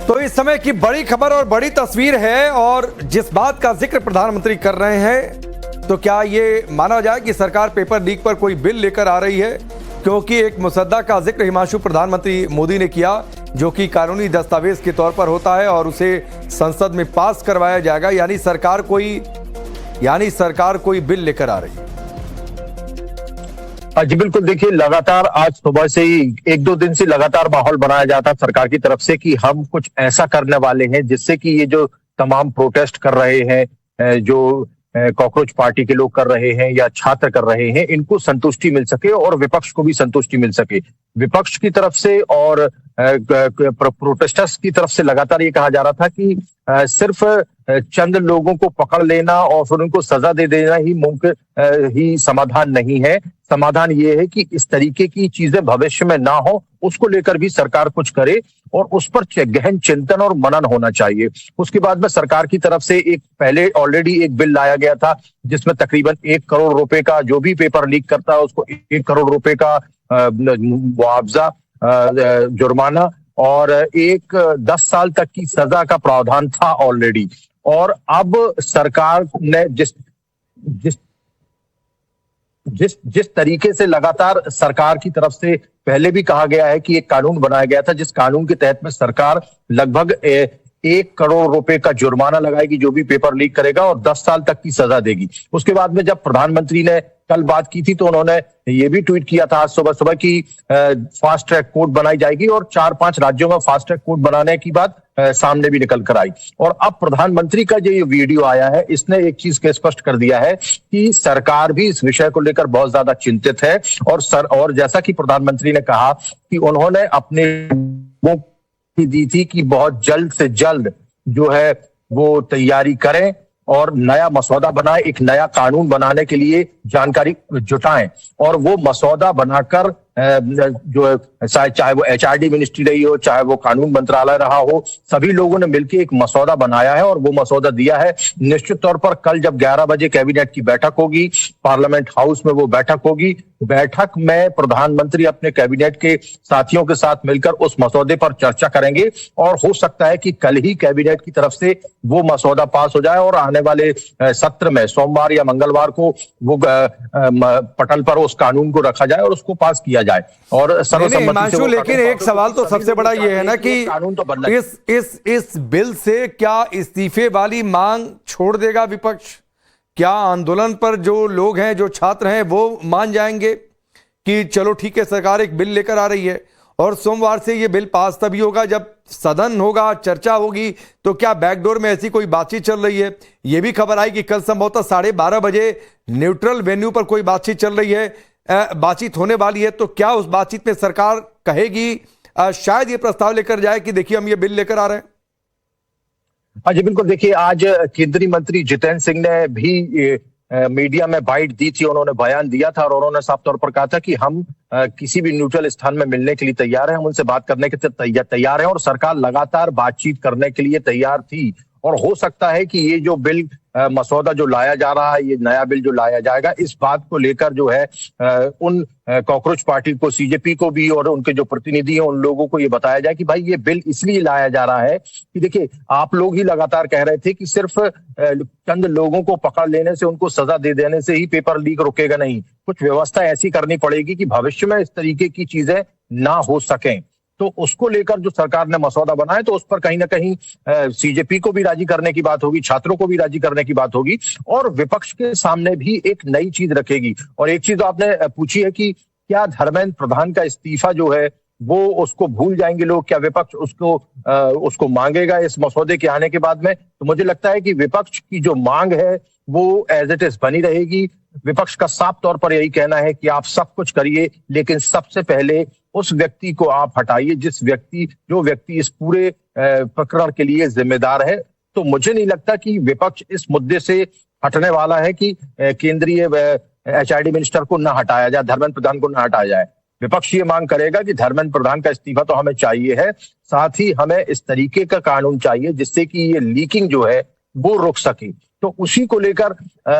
तो इस समय की बड़ी खबर और बड़ी तस्वीर है, और जिस बात का जिक्र प्रधानमंत्री कर रहे हैं, तो क्या ये माना जाए कि सरकार पेपर लीक पर कोई बिल लेकर आ रही है? क्योंकि एक मुसद्दा का जिक्र हिमांशु प्रधानमंत्री मोदी ने किया, जो कि कानूनी दस्तावेज के तौर पर होता है और उसे संसद में पास करवाया जाएगा। यानी सरकार कोई बिल लेकर आ रही है। जी बिल्कुल, देखिए लगातार आज सुबह से ही एक दो दिन से लगातार माहौल बनाया जाता सरकार की तरफ से कि हम कुछ ऐसा करने वाले हैं जिससे कि ये जो तमाम प्रोटेस्ट कर रहे हैं, जो कॉकरोच पार्टी के लोग कर रहे हैं या छात्र कर रहे हैं, इनको संतुष्टि मिल सके और विपक्ष को भी संतुष्टि मिल सके। विपक्ष की तरफ से और प्रोटेस्टर्स की तरफ से लगातार ये कहा जा रहा था कि सिर्फ चंद लोगों को पकड़ लेना और फिर उनको सजा दे देना ही मुमकिन ही समाधान नहीं है। समाधान ये है कि इस तरीके की चीजें भविष्य में ना हो, उसको लेकर भी सरकार कुछ करे और उस पर गहन चिंतन और मनन होना चाहिए। उसके बाद में सरकार की तरफ से एक पहले ऑलरेडी एक बिल लाया गया था जिसमें तकरीबन 1 करोड़ रुपए का, जो भी पेपर लीक करता है उसको 1 करोड़ रुपए का मुआवजा, जुर्माना और 10 साल तक की सजा का प्रावधान था ऑलरेडी। और अब सरकार ने जिस तरीके से लगातार सरकार की तरफ से पहले भी कहा गया है कि एक कानून बनाया गया था, जिस कानून के तहत में सरकार लगभग 1 करोड़ रुपए का जुर्माना लगाएगी जो भी पेपर लीक करेगा और 10 साल तक की सजा देगी। उसके बाद में जब प्रधानमंत्री ने कल बात की थी तो उन्होंने ये भी ट्वीट किया था आज सुबह सुबह कि फास्ट ट्रैक कोर्ट बनाई जाएगी और 4-5 राज्यों में फास्ट ट्रैक कोर्ट बनाने की बात सामने भी निकल कर आई। और अब प्रधानमंत्री का जो ये वीडियो आया है, इसने एक चीज के स्पष्ट कर दिया है कि सरकार भी इस विषय को लेकर बहुत ज्यादा चिंतित है। और जैसा कि प्रधानमंत्री ने कहा कि उन्होंने अपने दी थी कि बहुत जल्द से जल्द जो है वो तैयारी करें और नया मसौदा बनाए, एक नया कानून बनाने के लिए जानकारी जुटाएं और वो मसौदा बनाकर जो चाहे वो HRD मिनिस्ट्री रही हो, चाहे वो कानून मंत्रालय रहा हो, सभी लोगों ने मिलकर एक मसौदा बनाया है और वो मसौदा दिया है। निश्चित तौर पर कल जब 11 बजे कैबिनेट की बैठक होगी, पार्लियामेंट हाउस में वो बैठक होगी, बैठक में प्रधानमंत्री अपने कैबिनेट के साथियों के साथ मिलकर उस मसौदे पर चर्चा करेंगे और हो सकता है कि कल ही कैबिनेट की तरफ से वो मसौदा पास हो जाए और आने वाले सत्र में सोमवार या मंगलवार को वो पटल पर उस कानून को रखा जाए और उसको पास किया जाए और सर्वसम्मति से। लेकिन एक सवाल तो सबसे बड़ा ये है ना कि कानून तो इस बिल से क्या इस्तीफे वाली मांग छोड़ देगा विपक्ष? क्या आंदोलन पर जो लोग हैं, जो छात्र हैं, वो मान जाएंगे कि चलो ठीक है, सरकार एक बिल लेकर आ रही है? और सोमवार से ये बिल पास तभी होगा जब सदन होगा, चर्चा होगी। तो क्या बैकडोर में ऐसी कोई बातचीत चल रही है? ये भी खबर आई कि कल संभवतः 12:30 बजे न्यूट्रल वेन्यू पर कोई बातचीत चल रही है, बातचीत होने वाली है। तो क्या उस बातचीत में सरकार कहेगी, शायद ये प्रस्ताव लेकर जाए कि देखिए हम ये बिल लेकर आ रहे हैं? जी बिल्कुल, देखिए आज केंद्रीय मंत्री जितेंद्र सिंह ने भी मीडिया में बाइट दी थी, उन्होंने बयान दिया था और उन्होंने साफ तौर पर कहा था कि हम किसी भी न्यूट्रल स्थान में मिलने के लिए तैयार हैं, हम उनसे बात करने के लिए तैयार हैं और सरकार लगातार बातचीत करने के लिए तैयार थी। और हो सकता है कि ये जो बिल मसौदा जो लाया जा रहा है, ये नया बिल जो लाया जाएगा, इस बात को लेकर जो है उन कॉकरोच पार्टी को, CJP को भी और उनके जो प्रतिनिधि हैं उन लोगों को ये बताया जाए कि भाई ये बिल इसलिए लाया जा रहा है कि देखिए आप लोग ही लगातार कह रहे थे कि सिर्फ चंद लोगों को पकड़ लेने से, उनको सजा दे देने से ही पेपर लीक रुकेगा नहीं। कुछ व्यवस्था ऐसी करनी पड़ेगी कि भविष्य में इस तरीके की चीजें ना हो सकें। तो उसको लेकर जो सरकार ने मसौदा बनाया, तो उस पर कहीं ना कहीं CJP को भी राजी करने की बात होगी, छात्रों को भी राजी करने की बात होगी और विपक्ष के सामने भी एक नई चीज रखेगी। और एक चीज आपने पूछी है कि क्या धर्मेंद्र प्रधान का इस्तीफा जो है वो उसको भूल जाएंगे लोग, क्या विपक्ष उसको मांगेगा इस मसौदे के आने के बाद में? तो मुझे लगता है कि विपक्ष की जो मांग है वो एज इट इज बनी रहेगी। विपक्ष का साफ तौर पर यही कहना है कि आप सब कुछ करिए, लेकिन सबसे पहले उस व्यक्ति को आप हटाइए जो व्यक्ति इस पूरे प्रकरण के लिए जिम्मेदार है। तो मुझे नहीं लगता कि विपक्ष इस मुद्दे से हटने वाला है कि केंद्रीय HRD मिनिस्टर को न हटाया जाए, धर्मेंद्र प्रधान को न हटाया जाए। विपक्ष ये मांग करेगा कि धर्मेंद्र प्रधान का इस्तीफा तो हमें चाहिए है, साथ ही हमें इस तरीके का कानून चाहिए जिससे कि ये लीकिंग जो है वो रुक सके। तो उसी को लेकर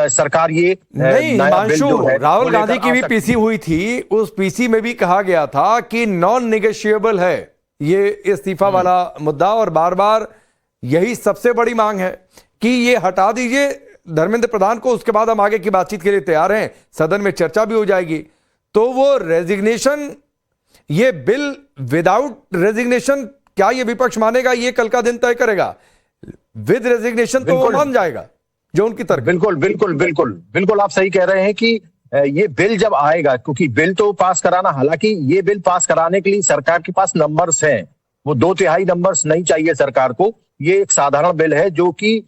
सरकार ये नहीं, हिमांशु, राहुल गांधी की भी पीसी हुई थी, उस पीसी में भी कहा गया था कि नॉन नेगोशिएबल है, ये इस्तीफा वाला मुद्दा, और बार बार यही सबसे बड़ी मांग है कि ये हटा दीजिए धर्मेंद्र प्रधान को, उसके बाद हम आगे की बातचीत के लिए तैयार हैं, सदन में चर्चा भी हो जाएगी। तो वो रेजिग्नेशन, ये बिल विदाउट रेजिग्नेशन क्या ये विपक्ष मानेगा, ये कल का दिन तय करेगा। विद रेजिग्नेशन तो वो मान जाएगा जो उनकी तरफ। बिल्कुल बिल्कुल बिल्कुल बिल्कुल आप सही कह रहे हैं कि ये बिल जब आएगा, क्योंकि बिल तो पास कराना, हालांकि ये बिल पास कराने के लिए सरकार के पास नंबर्स हैं, वो 2/3 नंबर्स नहीं चाहिए सरकार को। ये एक साधारण बिल है जो कि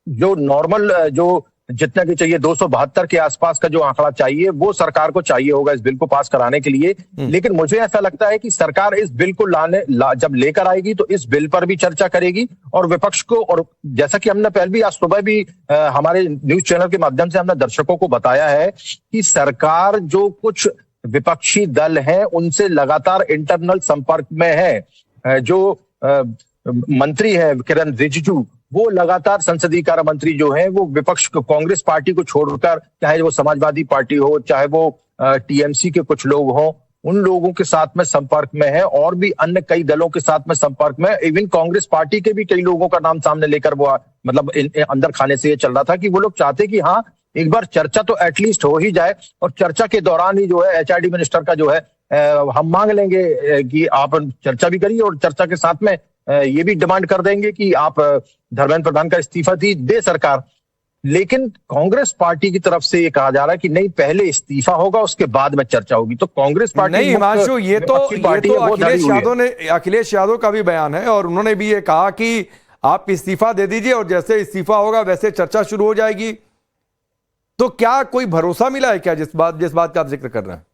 जो नॉर्मल जो जितना की चाहिए 272 के आसपास का जो आंकड़ा चाहिए वो सरकार को चाहिए होगा इस बिल को पास कराने के लिए। लेकिन मुझे ऐसा लगता है कि सरकार इस बिल को जब लेकर आएगी तो इस बिल पर भी चर्चा करेगी और विपक्ष को, और जैसा कि हमने पहले भी आज सुबह भी हमारे न्यूज चैनल के माध्यम से हमने दर्शकों को बताया है कि सरकार जो कुछ विपक्षी दल हैं उनसे लगातार इंटरनल संपर्क में है। जो मंत्री है किरण रिजिजू, वो लगातार संसदीय कार्य मंत्री जो है वो विपक्ष कांग्रेस पार्टी को छोड़कर, चाहे वो समाजवादी पार्टी हो, चाहे वो टीएमसी के कुछ लोग हों, उन लोगों के साथ में संपर्क में है और भी अन्य कई दलों के साथ में संपर्क में। इवन कांग्रेस पार्टी के भी कई लोगों का नाम सामने लेकर वो मतलब अंदर खाने से ये चल रहा था कि वो लोग चाहते कि हाँ एक बार चर्चा तो एटलीस्ट हो ही जाए, और चर्चा के दौरान ही जो है एचआरडी मिनिस्टर का जो है हम मांग लेंगे कि आप चर्चा भी करिए, और चर्चा के साथ में ये भी डिमांड कर देंगे कि आप धर्मेंद्र प्रधान का इस्तीफा दे सरकार। लेकिन कांग्रेस पार्टी की तरफ से ये कहा जा रहा है कि नहीं, पहले इस्तीफा होगा उसके बाद में चर्चा होगी। तो कांग्रेस पार्टी नहीं हिमांशु, ये तो अखिलेश यादव का भी बयान है, और उन्होंने भी ये कहा कि आप इस्तीफा दे दीजिए और जैसे इस्तीफा होगा वैसे चर्चा शुरू हो जाएगी। तो क्या कोई भरोसा मिला है क्या जिस बात का आप जिक्र कर रहे हैं?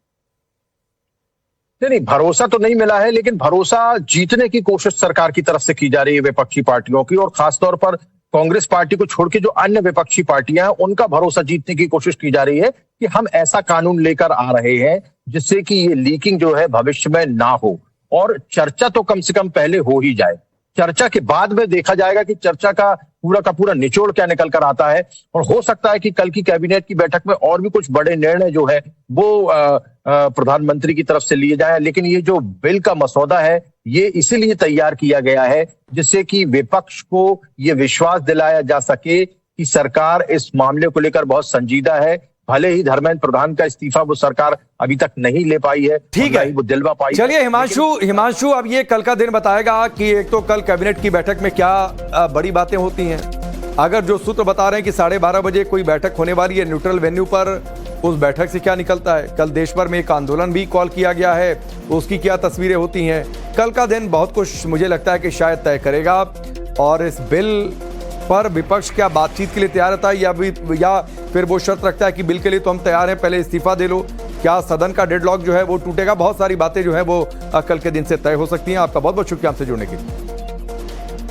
नहीं, भरोसा तो नहीं मिला है, लेकिन भरोसा जीतने की कोशिश सरकार की तरफ से की जा रही है विपक्षी पार्टियों की, और खासतौर पर कांग्रेस पार्टी को छोड़ के जो अन्य विपक्षी पार्टियां हैं उनका भरोसा जीतने की कोशिश की जा रही है कि हम ऐसा कानून लेकर आ रहे हैं जिससे कि ये लीकिंग जो है भविष्य में ना हो, और चर्चा तो कम से कम पहले हो ही जाए। चर्चा के बाद में देखा जाएगा कि चर्चा का पूरा निचोड़ क्या निकल कर आता है, और हो सकता है कि कल की कैबिनेट की बैठक में और भी कुछ बड़े निर्णय जो है वो प्रधानमंत्री की तरफ से लिए जाए। लेकिन ये जो बिल का मसौदा है ये इसीलिए तैयार किया गया है जिससे कि विपक्ष को ये विश्वास दिलाया जा सके कि सरकार इस मामले को लेकर बहुत संजीदा है। भले ही धर्मेंद्र प्रधान का इस्तीफा वो सरकार अभी तक नहीं ले पाई है, ठीक है, वो दिलवा पाई। चलिए हिमांशु अब ये कल का दिन बताएगा कि एक तो कल कैबिनेट की बैठक में क्या बड़ी बातें होती हैं। अगर जो सूत्र बता रहे हैं कि 12:30 बजे कोई बैठक होने वाली है न्यूट्रल वेन्यू पर, उस बैठक से क्या निकलता है। कल देश भर में एक आंदोलन भी कॉल किया गया है, उसकी क्या तस्वीरें होती हैं। कल का दिन बहुत कुछ मुझे लगता है कि शायद तय करेगा, और इस बिल पर विपक्ष क्या बातचीत के लिए तैयार रहता है या फिर वो शर्त रखता है कि बिल के लिए तो हम तैयार हैं, पहले इस्तीफा दे लो। क्या सदन का डेडलॉक जो है वो टूटेगा, बहुत सारी बातें जो है वो कल के दिन से तय हो सकती हैं। आपका बहुत बहुत शुक्रिया हमसे जुड़ने के लिए।